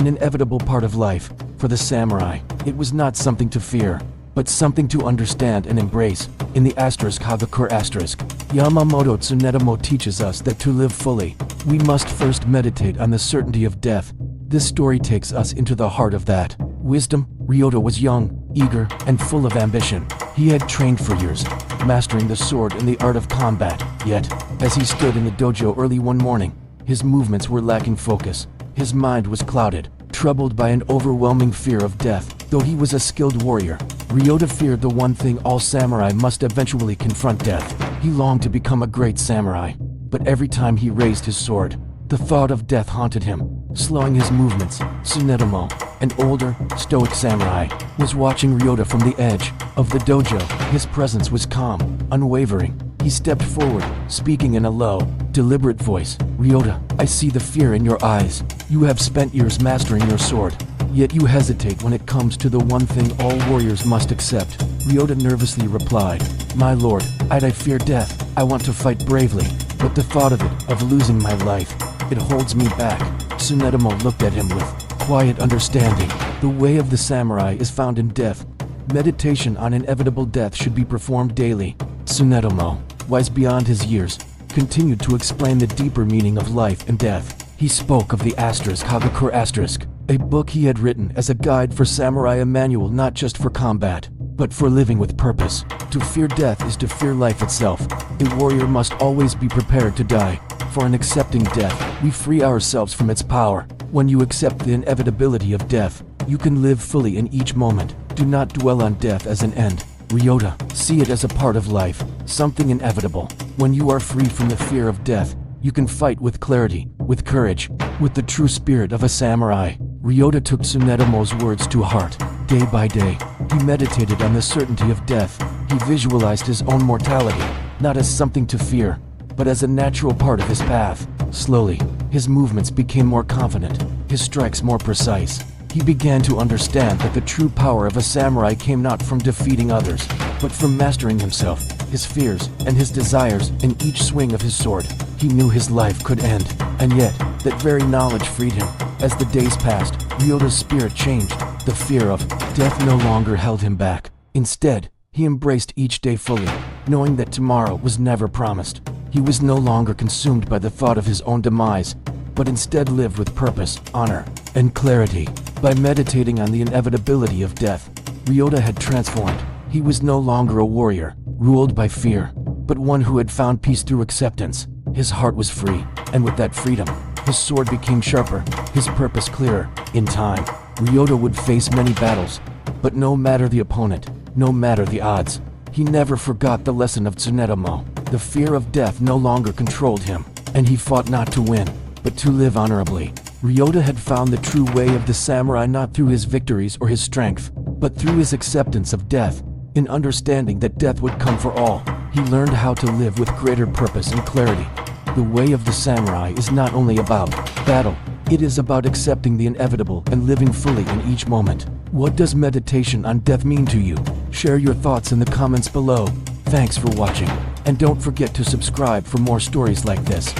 an inevitable part of life. For the samurai, it was not something to fear, but something to understand and embrace. In the Hagakure Yamamoto Tsunetomo teaches us that to live fully, we must first meditate on the certainty of death. This story takes us into the heart of that wisdom. Ryota was young, eager, and full of ambition. He had trained for years, mastering the sword and the art of combat. Yet, as he stood in the dojo early one morning, his movements were lacking focus. His mind was clouded, troubled by an overwhelming fear of death. Though he was a skilled warrior, Ryota feared the one thing all samurai must eventually confront: death. He longed to become a great samurai, but every time he raised his sword, the thought of death haunted him, slowing his movements. Tsunetomo, an older, stoic samurai, was watching Ryota from the edge of the dojo. His presence was calm, unwavering. He stepped forward, speaking in a low, deliberate voice. "Ryota, I see the fear in your eyes. You have spent years mastering your sword, yet you hesitate when it comes to the one thing all warriors must accept." Ryota nervously replied, "My lord, I fear death. I want to fight bravely, but the thought of it, of losing my life, it holds me back." Tsunetomo looked at him with quiet understanding. The way of the samurai is found in death. Meditation on inevitable death should be performed daily. Tsunetomo, wise beyond his years, continued to explain the deeper meaning of life and death. He spoke of the Hagakure, a book he had written as a guide for samurai, a manual not just for combat, but for living with purpose. To fear death is to fear life itself. A warrior must always be prepared to die, for in accepting death, we free ourselves from its power. When you accept the inevitability of death, you can live fully in each moment. Do not dwell on death as an end, Ryota. See it as a part of life, something inevitable. When you are free from the fear of death, you can fight with clarity, with courage, with the true spirit of a samurai. Ryota took Tsunetomo's words to heart. Day by day, he meditated on the certainty of death. He visualized his own mortality, not as something to fear, but as a natural part of his path. Slowly, his movements became more confident, his strikes more precise. He began to understand that the true power of a samurai came not from defeating others, but from mastering himself, his fears, and his desires. In each swing of his sword, he knew his life could end, and yet, that very knowledge freed him. As the days passed, Ryota's spirit changed. The fear of death no longer held him back. Instead, he embraced each day fully, knowing that tomorrow was never promised. He was no longer consumed by the thought of his own demise, but instead lived with purpose, honor, and clarity. By meditating on the inevitability of death, Ryota had transformed. He was no longer a warrior, ruled by fear, but one who had found peace through acceptance. His heart was free, and with that freedom, his sword became sharper, his purpose clearer. In time, Ryota would face many battles, but no matter the opponent, no matter the odds, he never forgot the lesson of Tsunetomo. The fear of death no longer controlled him, and he fought not to win, but to live honorably. Ryota had found the true way of the samurai not through his victories or his strength, but through his acceptance of death. In understanding that death would come for all, he learned how to live with greater purpose and clarity. The way of the samurai is not only about battle, it is about accepting the inevitable and living fully in each moment. What does meditation on death mean to you? Share your thoughts in the comments below. Thanks for watching, and don't forget to subscribe for more stories like this.